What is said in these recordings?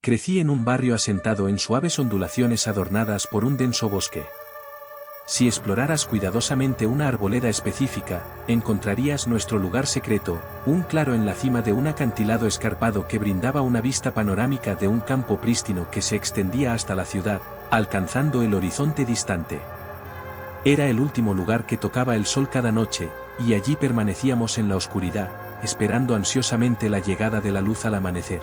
Crecí en un barrio asentado en suaves ondulaciones adornadas por un denso bosque. Si exploraras cuidadosamente una arboleda específica, encontrarías nuestro lugar secreto, un claro en la cima de un acantilado escarpado que brindaba una vista panorámica de un campo prístino que se extendía hasta la ciudad, alcanzando el horizonte distante. Era el último lugar que tocaba el sol cada noche, y allí permanecíamos en la oscuridad, esperando ansiosamente la llegada de la luz al amanecer.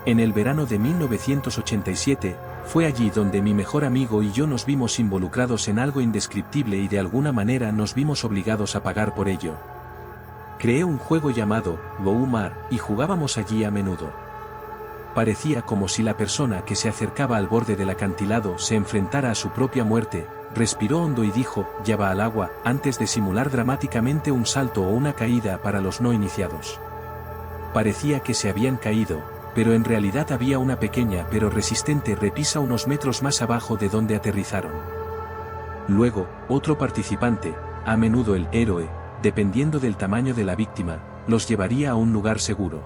En el verano de 1987, fue allí donde mi mejor amigo y yo nos vimos involucrados en algo indescriptible y de alguna manera nos vimos obligados a pagar por ello. Creé un juego llamado Loumar y jugábamos allí a menudo. Parecía como si la persona que se acercaba al borde del acantilado se enfrentara a su propia muerte, respiró hondo y dijo, "Ya va al agua", antes de simular dramáticamente un salto o una caída para los no iniciados. Parecía que se habían caído, pero en realidad había una pequeña pero resistente repisa unos metros más abajo de donde aterrizaron. Luego, otro participante, a menudo el héroe, dependiendo del tamaño de la víctima, los llevaría a un lugar seguro.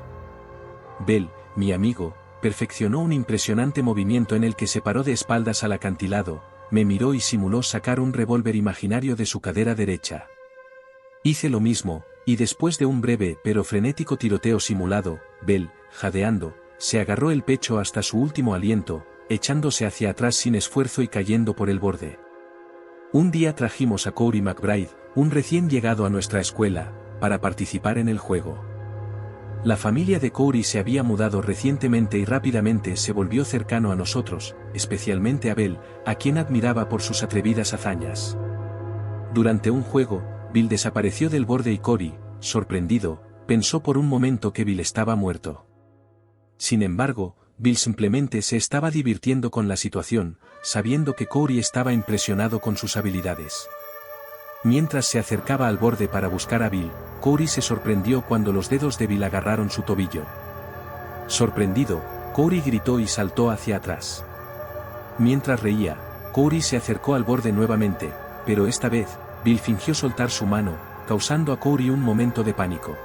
Bell, mi amigo, perfeccionó un impresionante movimiento en el que se paró de espaldas al acantilado, me miró y simuló sacar un revólver imaginario de su cadera derecha. Hice lo mismo, y después de un breve pero frenético tiroteo simulado, Bell, jadeando, se agarró el pecho hasta su último aliento, echándose hacia atrás sin esfuerzo y cayendo por el borde. Un día trajimos a Corey McBride, un recién llegado a nuestra escuela, para participar en el juego. La familia de Corey se había mudado recientemente y rápidamente se volvió cercano a nosotros, especialmente a Bell, a quien admiraba por sus atrevidas hazañas. Durante un juego, Bill desapareció del borde y Corey, sorprendido, pensó por un momento que Bill estaba muerto. Sin embargo, Bill simplemente se estaba divirtiendo con la situación, sabiendo que Corey estaba impresionado con sus habilidades. Mientras se acercaba al borde para buscar a Bill, Corey se sorprendió cuando los dedos de Bill agarraron su tobillo. Sorprendido, Corey gritó y saltó hacia atrás. Mientras reía, Corey se acercó al borde nuevamente, pero esta vez, Bill fingió soltar su mano, causando a Corey un momento de pánico.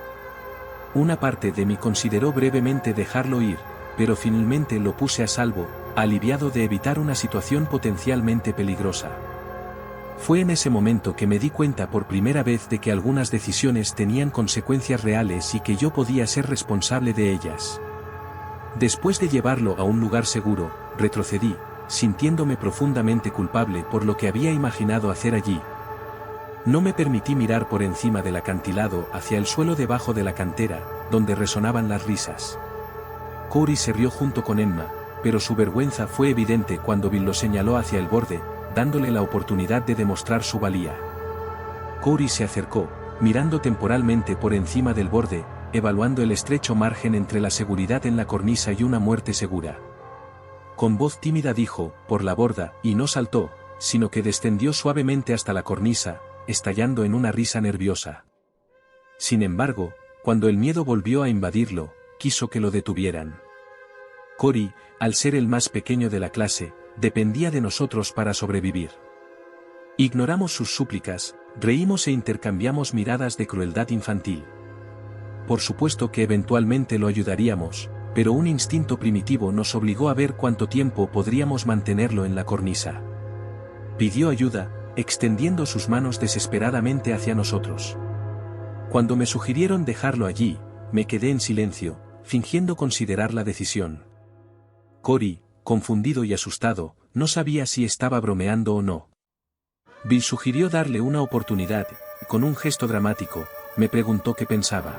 Una parte de mí consideró brevemente dejarlo ir, pero finalmente lo puse a salvo, aliviado de evitar una situación potencialmente peligrosa. Fue en ese momento que me di cuenta por primera vez de que algunas decisiones tenían consecuencias reales y que yo podía ser responsable de ellas. Después de llevarlo a un lugar seguro, retrocedí, sintiéndome profundamente culpable por lo que había imaginado hacer allí. No me permití mirar por encima del acantilado hacia el suelo debajo de la cantera, donde resonaban las risas. Corey se rió junto con Emma, pero su vergüenza fue evidente cuando Bill lo señaló hacia el borde, dándole la oportunidad de demostrar su valía. Corey se acercó, mirando temporalmente por encima del borde, evaluando el estrecho margen entre la seguridad en la cornisa y una muerte segura. Con voz tímida dijo, "por la borda", y no saltó, sino que descendió suavemente hasta la cornisa, estallando en una risa nerviosa. Sin embargo, cuando el miedo volvió a invadirlo, quiso que lo detuvieran. Corey, al ser el más pequeño de la clase, dependía de nosotros para sobrevivir. Ignoramos sus súplicas, reímos e intercambiamos miradas de crueldad infantil. Por supuesto que eventualmente lo ayudaríamos, pero un instinto primitivo nos obligó a ver cuánto tiempo podríamos mantenerlo en la cornisa. Pidió ayuda, extendiendo sus manos desesperadamente hacia nosotros. Cuando me sugirieron dejarlo allí, me quedé en silencio, fingiendo considerar la decisión. Corey, confundido y asustado, no sabía si estaba bromeando o no. Bill sugirió darle una oportunidad, y con un gesto dramático, me preguntó qué pensaba.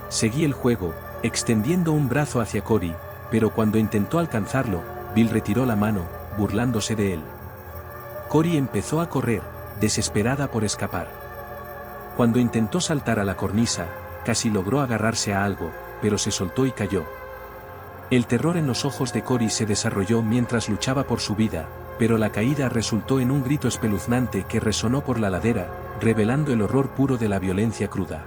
Seguí el juego, extendiendo un brazo hacia Corey, pero cuando intentó alcanzarlo, Bill retiró la mano, burlándose de él. Corey empezó a correr, desesperada por escapar. Cuando intentó saltar a la cornisa, casi logró agarrarse a algo, pero se soltó y cayó. El terror en los ojos de Corey se desarrolló mientras luchaba por su vida, pero la caída resultó en un grito espeluznante que resonó por la ladera, revelando el horror puro de la violencia cruda.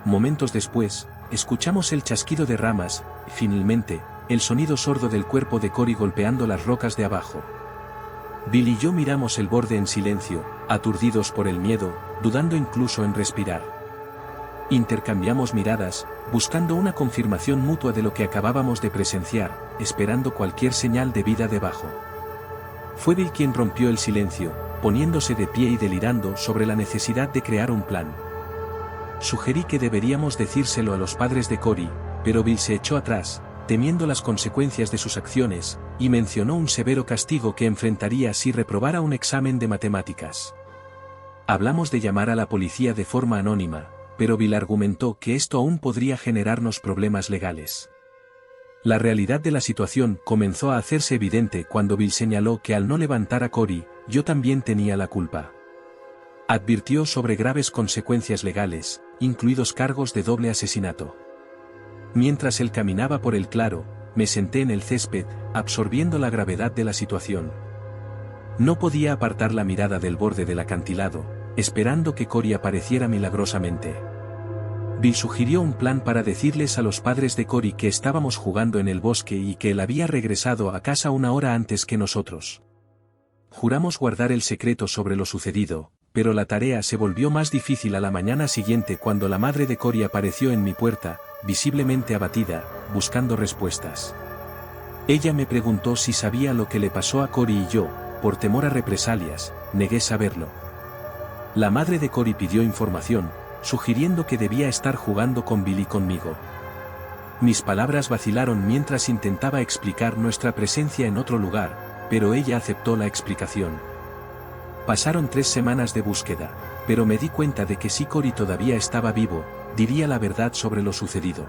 Momentos después, escuchamos el chasquido de ramas, y finalmente, el sonido sordo del cuerpo de Corey golpeando las rocas de abajo. Bill y yo miramos el borde en silencio, aturdidos por el miedo, dudando incluso en respirar. Intercambiamos miradas, buscando una confirmación mutua de lo que acabábamos de presenciar, esperando cualquier señal de vida debajo. Fue Bill quien rompió el silencio, poniéndose de pie y delirando sobre la necesidad de crear un plan. Sugerí que deberíamos decírselo a los padres de Cory, pero Bill se echó atrás, temiendo las consecuencias de sus acciones, y mencionó un severo castigo que enfrentaría si reprobara un examen de matemáticas. Hablamos de llamar a la policía de forma anónima, pero Bill argumentó que esto aún podría generarnos problemas legales. La realidad de la situación comenzó a hacerse evidente cuando Bill señaló que al no levantar a Cory, yo también tenía la culpa. Advirtió sobre graves consecuencias legales, incluidos cargos de doble asesinato. Mientras él caminaba por el claro, me senté en el césped, absorbiendo la gravedad de la situación. No podía apartar la mirada del borde del acantilado, esperando que Cory apareciera milagrosamente. Bill sugirió un plan para decirles a los padres de Cory que estábamos jugando en el bosque y que él había regresado a casa una hora antes que nosotros. Juramos guardar el secreto sobre lo sucedido, pero la tarea se volvió más difícil a la mañana siguiente cuando la madre de Cory apareció en mi puerta, visiblemente abatida, buscando respuestas. Ella me preguntó si sabía lo que le pasó a Cory y yo, por temor a represalias, negué saberlo. La madre de Cory pidió información, sugiriendo que debía estar jugando con Bill y conmigo. Mis palabras vacilaron mientras intentaba explicar nuestra presencia en otro lugar, pero ella aceptó la explicación. Pasaron 3 semanas de búsqueda, pero me di cuenta de que si Cory todavía estaba vivo, diría la verdad sobre lo sucedido.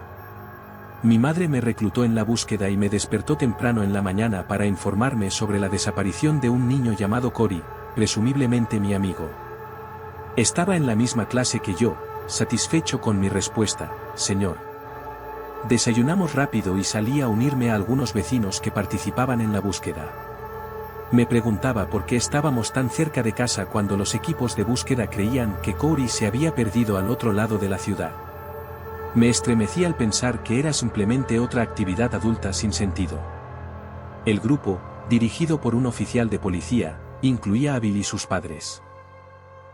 Mi madre me reclutó en la búsqueda y me despertó temprano en la mañana para informarme sobre la desaparición de un niño llamado Cory, presumiblemente mi amigo. Estaba en la misma clase que yo, satisfecho con mi respuesta, señor. Desayunamos rápido y salí a unirme a algunos vecinos que participaban en la búsqueda. Me preguntaba por qué estábamos tan cerca de casa cuando los equipos de búsqueda creían que Cory se había perdido al otro lado de la ciudad. Me estremecí al pensar que era simplemente otra actividad adulta sin sentido. El grupo, dirigido por un oficial de policía, incluía a Bill y sus padres.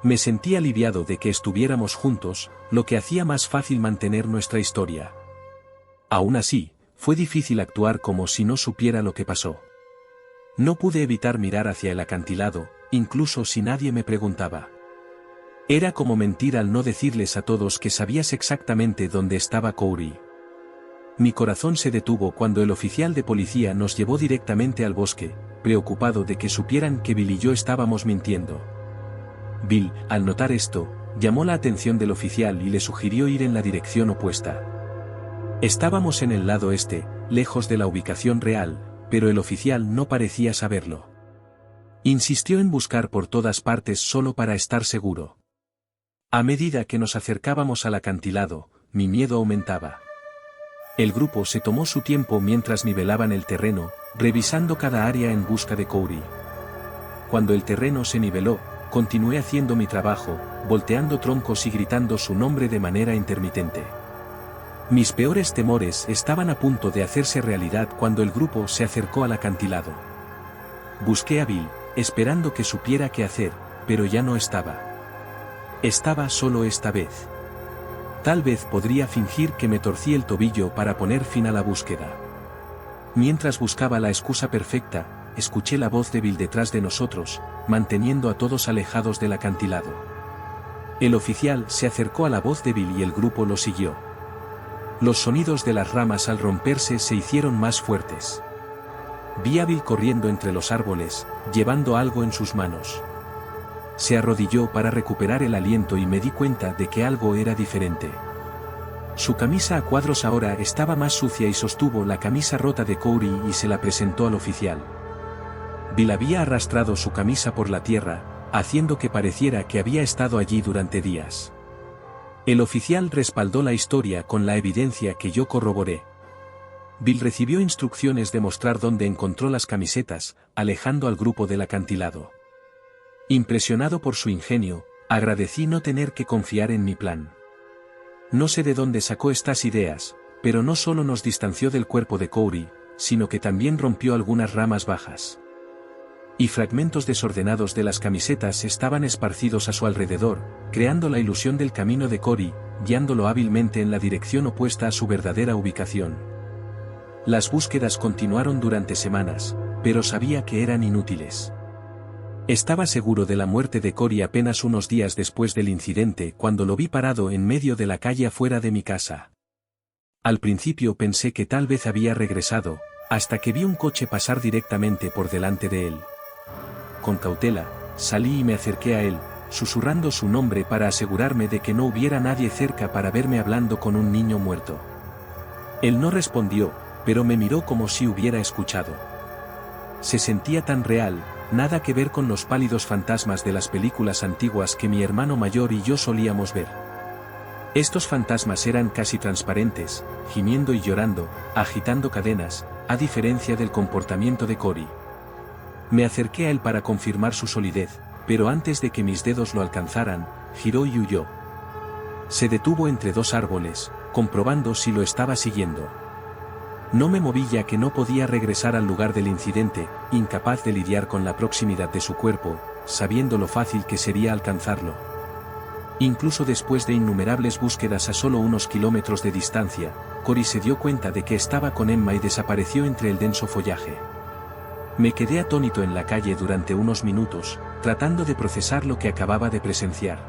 Me sentí aliviado de que estuviéramos juntos, lo que hacía más fácil mantener nuestra historia. Aún así, fue difícil actuar como si no supiera lo que pasó. No pude evitar mirar hacia el acantilado, incluso si nadie me preguntaba. Era como mentir al no decirles a todos que sabías exactamente dónde estaba Cory. Mi corazón se detuvo cuando el oficial de policía nos llevó directamente al bosque, preocupado de que supieran que Bill y yo estábamos mintiendo. Bill, al notar esto, llamó la atención del oficial y le sugirió ir en la dirección opuesta. Estábamos en el lado este, lejos de la ubicación real, pero el oficial no parecía saberlo. Insistió en buscar por todas partes solo para estar seguro. A medida que nos acercábamos al acantilado, mi miedo aumentaba. El grupo se tomó su tiempo mientras nivelaban el terreno, revisando cada área en busca de Cory. Cuando el terreno se niveló, continué haciendo mi trabajo, volteando troncos y gritando su nombre de manera intermitente. Mis peores temores estaban a punto de hacerse realidad cuando el grupo se acercó al acantilado. Busqué a Bill, esperando que supiera qué hacer, pero ya no estaba. Estaba solo esta vez. Tal vez podría fingir que me torcí el tobillo para poner fin a la búsqueda. Mientras buscaba la excusa perfecta, escuché la voz de Bill detrás de nosotros, manteniendo a todos alejados del acantilado. El oficial se acercó a la voz de Bill y el grupo lo siguió. Los sonidos de las ramas al romperse se hicieron más fuertes. Vi a Bill corriendo entre los árboles, llevando algo en sus manos. Se arrodilló para recuperar el aliento y me di cuenta de que algo era diferente. Su camisa a cuadros ahora estaba más sucia y sostuvo la camisa rota de Cory y se la presentó al oficial. Bill había arrastrado su camisa por la tierra, haciendo que pareciera que había estado allí durante días. El oficial respaldó la historia con la evidencia que yo corroboré. Bill recibió instrucciones de mostrar dónde encontró las camisetas, alejando al grupo del acantilado. Impresionado por su ingenio, agradecí no tener que confiar en mi plan. No sé de dónde sacó estas ideas, pero no solo nos distanció del cuerpo de Cory, sino que también rompió algunas ramas bajas. Y fragmentos desordenados de las camisetas estaban esparcidos a su alrededor, creando la ilusión del camino de Cory, guiándolo hábilmente en la dirección opuesta a su verdadera ubicación. Las búsquedas continuaron durante semanas, pero sabía que eran inútiles. Estaba seguro de la muerte de Cory apenas unos días después del incidente cuando lo vi parado en medio de la calle afuera de mi casa. Al principio pensé que tal vez había regresado, hasta que vi un coche pasar directamente por delante de él. Con cautela, salí y me acerqué a él, susurrando su nombre para asegurarme de que no hubiera nadie cerca para verme hablando con un niño muerto. Él no respondió, pero me miró como si hubiera escuchado. Se sentía tan real, nada que ver con los pálidos fantasmas de las películas antiguas que mi hermano mayor y yo solíamos ver. Estos fantasmas eran casi transparentes, gimiendo y llorando, agitando cadenas, a diferencia del comportamiento de Cory. Me acerqué a él para confirmar su solidez, pero antes de que mis dedos lo alcanzaran, giró y huyó. Se detuvo entre dos árboles, comprobando si lo estaba siguiendo. No me moví ya que no podía regresar al lugar del incidente, incapaz de lidiar con la proximidad de su cuerpo, sabiendo lo fácil que sería alcanzarlo. Incluso después de innumerables búsquedas a solo unos kilómetros de distancia, Cory se dio cuenta de que estaba con Emma y desapareció entre el denso follaje. Me quedé atónito en la calle durante unos minutos, tratando de procesar lo que acababa de presenciar.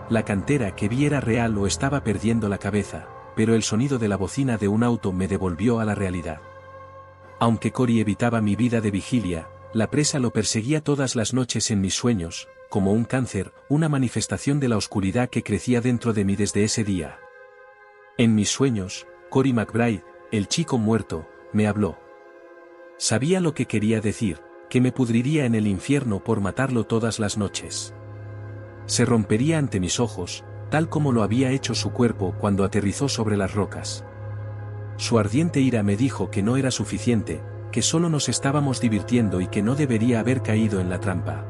La cantera que vi era real o estaba perdiendo la cabeza, pero el sonido de la bocina de un auto me devolvió a la realidad. Aunque Cory evitaba mi vida de vigilia, la presa lo perseguía todas las noches en mis sueños, como un cáncer, una manifestación de la oscuridad que crecía dentro de mí desde ese día. En mis sueños, Cory McBride, el chico muerto, me habló. Sabía lo que quería decir, que me pudriría en el infierno por matarlo todas las noches. Se rompería ante mis ojos, tal como lo había hecho su cuerpo cuando aterrizó sobre las rocas. Su ardiente ira me dijo que no era suficiente, que solo nos estábamos divirtiendo y que no debería haber caído en la trampa.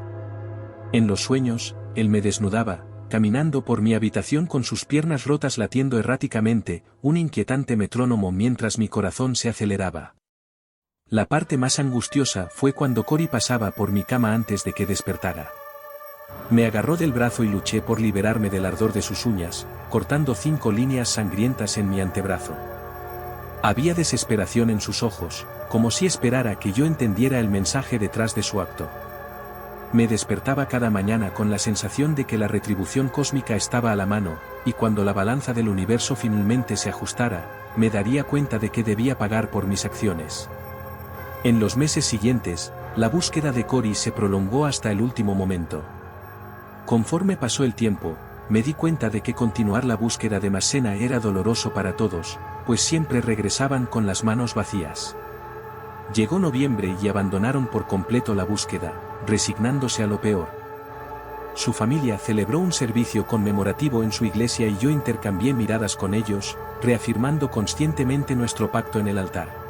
En los sueños, él me desnudaba, caminando por mi habitación con sus piernas rotas latiendo erráticamente, un inquietante metrónomo mientras mi corazón se aceleraba. La parte más angustiosa fue cuando Cory pasaba por mi cama antes de que despertara. Me agarró del brazo y luché por liberarme del ardor de sus uñas, cortando 5 líneas sangrientas en mi antebrazo. Había desesperación en sus ojos, como si esperara que yo entendiera el mensaje detrás de su acto. Me despertaba cada mañana con la sensación de que la retribución cósmica estaba a la mano, y cuando la balanza del universo finalmente se ajustara, me daría cuenta de que debía pagar por mis acciones. En los meses siguientes, la búsqueda de Cory se prolongó hasta el último momento. Conforme pasó el tiempo, me di cuenta de que continuar la búsqueda de Massena era doloroso para todos, pues siempre regresaban con las manos vacías. Llegó noviembre y abandonaron por completo la búsqueda, resignándose a lo peor. Su familia celebró un servicio conmemorativo en su iglesia y yo intercambié miradas con ellos, reafirmando conscientemente nuestro pacto en el altar.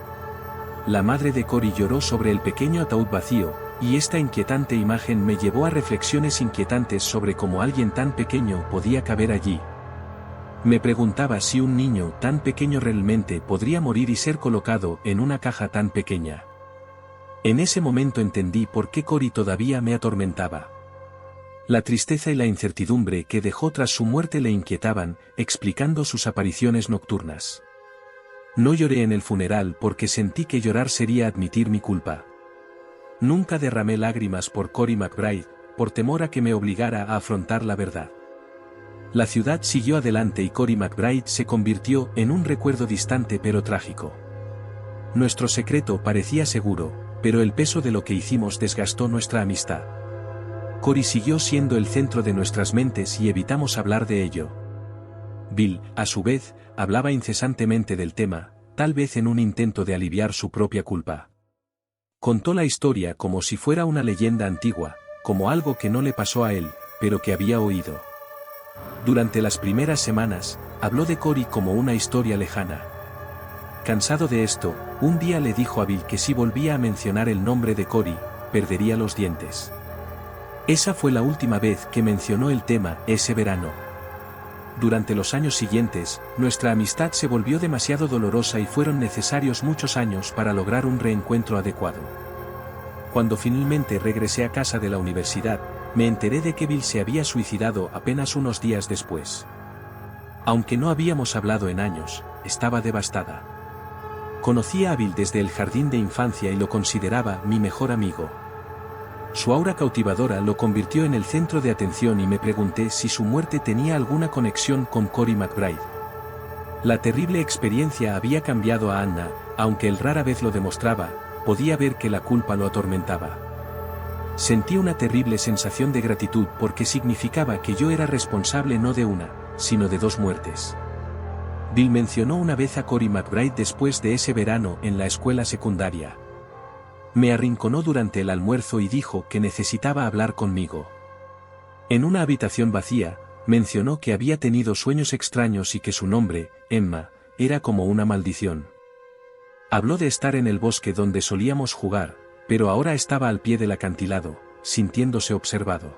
La madre de Cory lloró sobre el pequeño ataúd vacío, y esta inquietante imagen me llevó a reflexiones inquietantes sobre cómo alguien tan pequeño podía caber allí. Me preguntaba si un niño tan pequeño realmente podría morir y ser colocado en una caja tan pequeña. En ese momento entendí por qué Cory todavía me atormentaba. La tristeza y la incertidumbre que dejó tras su muerte le inquietaban, explicando sus apariciones nocturnas. No lloré en el funeral porque sentí que llorar sería admitir mi culpa. Nunca derramé lágrimas por Cory McBride, por temor a que me obligara a afrontar la verdad. La ciudad siguió adelante y Cory McBride se convirtió en un recuerdo distante pero trágico. Nuestro secreto parecía seguro, pero el peso de lo que hicimos desgastó nuestra amistad. Cory siguió siendo el centro de nuestras mentes y evitamos hablar de ello. Bill, a su vez, hablaba incesantemente del tema, tal vez en un intento de aliviar su propia culpa. Contó la historia como si fuera una leyenda antigua, como algo que no le pasó a él, pero que había oído. Durante las primeras semanas, habló de Cory como una historia lejana. Cansado de esto, un día le dijo a Bill que si volvía a mencionar el nombre de Cory, perdería los dientes. Esa fue la última vez que mencionó el tema ese verano. Durante los años siguientes, nuestra amistad se volvió demasiado dolorosa y fueron necesarios muchos años para lograr un reencuentro adecuado. Cuando finalmente regresé a casa de la universidad, me enteré de que Bill se había suicidado apenas unos días después. Aunque no habíamos hablado en años, estaba devastada. Conocía a Bill desde el jardín de infancia y lo consideraba mi mejor amigo. Su aura cautivadora lo convirtió en el centro de atención y me pregunté si su muerte tenía alguna conexión con Cory McBride. La terrible experiencia había cambiado a Anna, aunque él rara vez lo demostraba, podía ver que la culpa lo atormentaba. Sentí una terrible sensación de gratitud porque significaba que yo era responsable no de una, sino de 2 muertes. Bill mencionó una vez a Cory McBride después de ese verano en la escuela secundaria. Me arrinconó durante el almuerzo y dijo que necesitaba hablar conmigo. En una habitación vacía, mencionó que había tenido sueños extraños y que su nombre, Emma, era como una maldición. Habló de estar en el bosque donde solíamos jugar, pero ahora estaba al pie del acantilado, sintiéndose observado.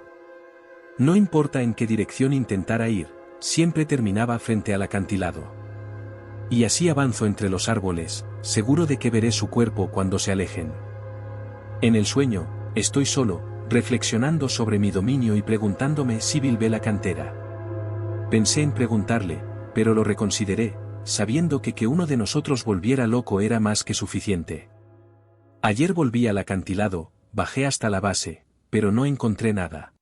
No importa en qué dirección intentara ir, siempre terminaba frente al acantilado. Y así avanzo entre los árboles, seguro de que veré su cuerpo cuando se alejen. En el sueño, estoy solo, reflexionando sobre mi dominio y preguntándome si Bill ve la cantera. Pensé en preguntarle, pero lo reconsideré, sabiendo que uno de nosotros volviera loco era más que suficiente. Ayer volví al acantilado, bajé hasta la base, pero no encontré nada.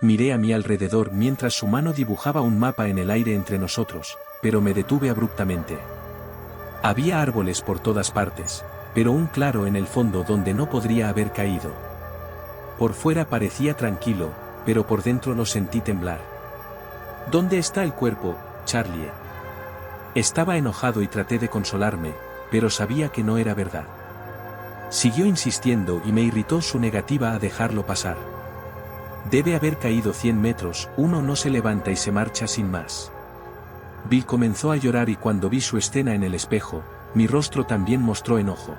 Miré a mi alrededor mientras su mano dibujaba un mapa en el aire entre nosotros, pero me detuve abruptamente. Había árboles por todas partes, pero un claro en el fondo donde no podría haber caído. Por fuera parecía tranquilo, pero por dentro lo sentí temblar. ¿Dónde está el cuerpo, Charlie? Estaba enojado y traté de consolarme, pero sabía que no era verdad. Siguió insistiendo y me irritó su negativa a dejarlo pasar. Debe haber caído 100 metros, uno no se levanta y se marcha sin más. Bill comenzó a llorar y cuando vi su escena en el espejo, mi rostro también mostró enojo.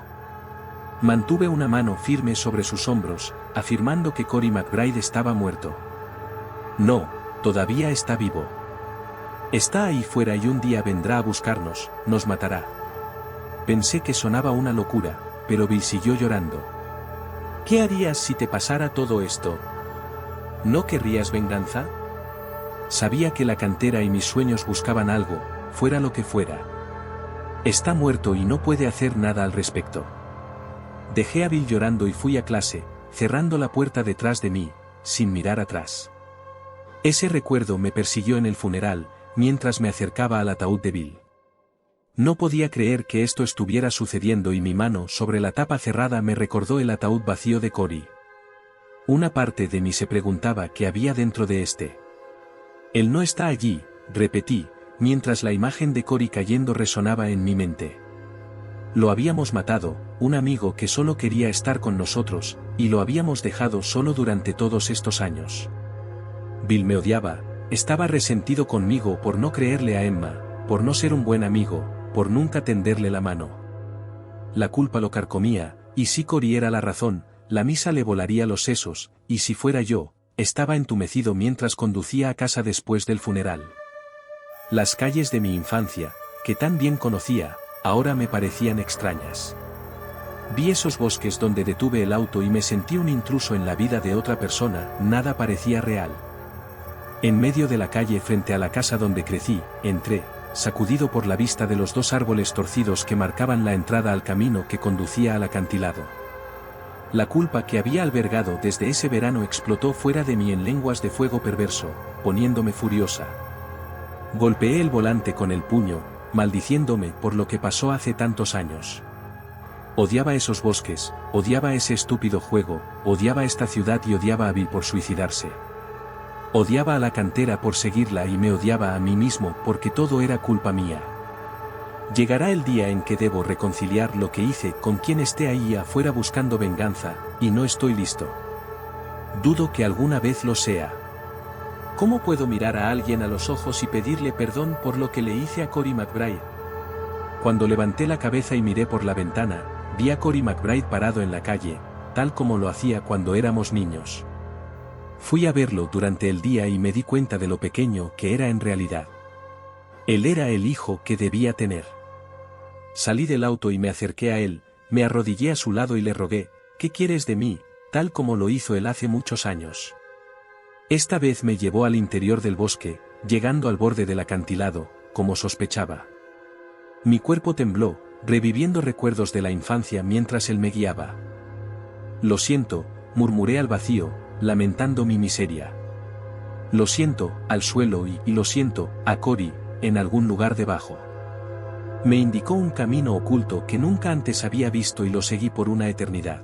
Mantuve una mano firme sobre sus hombros, afirmando que Cory McBride estaba muerto. No, todavía está vivo. Está ahí fuera y un día vendrá a buscarnos, nos matará. Pensé que sonaba una locura, pero Bill siguió llorando. ¿Qué harías si te pasara todo esto? ¿No querrías venganza? Sabía que la cantera y mis sueños buscaban algo, fuera lo que fuera. Está muerto y no puede hacer nada al respecto. Dejé a Bill llorando y fui a clase, cerrando la puerta detrás de mí, sin mirar atrás. Ese recuerdo me persiguió en el funeral, mientras me acercaba al ataúd de Bill. No podía creer que esto estuviera sucediendo y mi mano sobre la tapa cerrada me recordó el ataúd vacío de Cory. Una parte de mí se preguntaba qué había dentro de este. Él no está allí, repetí, mientras la imagen de Cory cayendo resonaba en mi mente. Lo habíamos matado, un amigo que solo quería estar con nosotros, y lo habíamos dejado solo durante todos estos años. Bill me odiaba, estaba resentido conmigo por no creerle a Emma, por no ser un buen amigo, por nunca tenderle la mano. La culpa lo carcomía, y si Cory era la razón, la misa le volaría los sesos, y si fuera yo, estaba entumecido mientras conducía a casa después del funeral. Las calles de mi infancia, que tan bien conocía, ahora me parecían extrañas. Vi esos bosques donde detuve el auto y me sentí un intruso en la vida de otra persona, nada parecía real. En medio de la calle frente a la casa donde crecí, entré, sacudido por la vista de los 2 árboles torcidos que marcaban la entrada al camino que conducía al acantilado. La culpa que había albergado desde ese verano explotó fuera de mí en lenguas de fuego perverso, poniéndome furiosa. Golpeé el volante con el puño, maldiciéndome por lo que pasó hace tantos años. Odiaba esos bosques, odiaba ese estúpido juego, odiaba esta ciudad y odiaba a Bill por suicidarse. Odiaba a la cantera por seguirla y me odiaba a mí mismo porque todo era culpa mía. Llegará el día en que debo reconciliar lo que hice con quien esté ahí afuera buscando venganza, y no estoy listo. Dudo que alguna vez lo sea. ¿Cómo puedo mirar a alguien a los ojos y pedirle perdón por lo que le hice a Cory McBride? Cuando levanté la cabeza y miré por la ventana, vi a Cory McBride parado en la calle, tal como lo hacía cuando éramos niños. Fui a verlo durante el día y me di cuenta de lo pequeño que era en realidad. Él era el hijo que debía tener. Salí del auto y me acerqué a él, me arrodillé a su lado y le rogué, ¿qué quieres de mí?, tal como lo hizo él hace muchos años. Esta vez me llevó al interior del bosque, llegando al borde del acantilado, como sospechaba. Mi cuerpo tembló, reviviendo recuerdos de la infancia mientras él me guiaba. Lo siento, murmuré al vacío, lamentando mi miseria. Lo siento, al suelo y lo siento, a Cory, en algún lugar debajo. Me indicó un camino oculto que nunca antes había visto y lo seguí por una eternidad.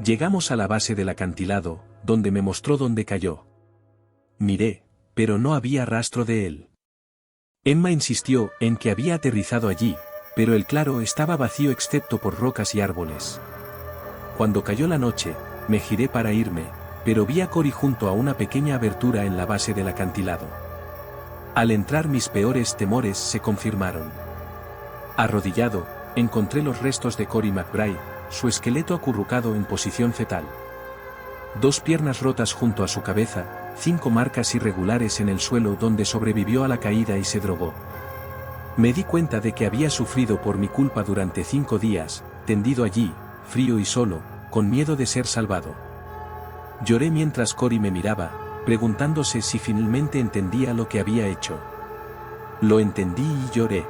Llegamos a la base del acantilado, donde me mostró dónde cayó. Miré, pero no había rastro de él. Emma insistió en que había aterrizado allí, pero el claro estaba vacío excepto por rocas y árboles. Cuando cayó la noche, me giré para irme, pero vi a Cory junto a una pequeña abertura en la base del acantilado. Al entrar mis peores temores se confirmaron. Arrodillado, encontré los restos de Cory McBride, su esqueleto acurrucado en posición fetal. 2 piernas rotas junto a su cabeza, 5 marcas irregulares en el suelo donde sobrevivió a la caída y se drogó. Me di cuenta de que había sufrido por mi culpa durante 5 días, tendido allí, frío y solo, con miedo de ser salvado. Lloré mientras Cory me miraba, preguntándose si finalmente entendía lo que había hecho. Lo entendí y lloré.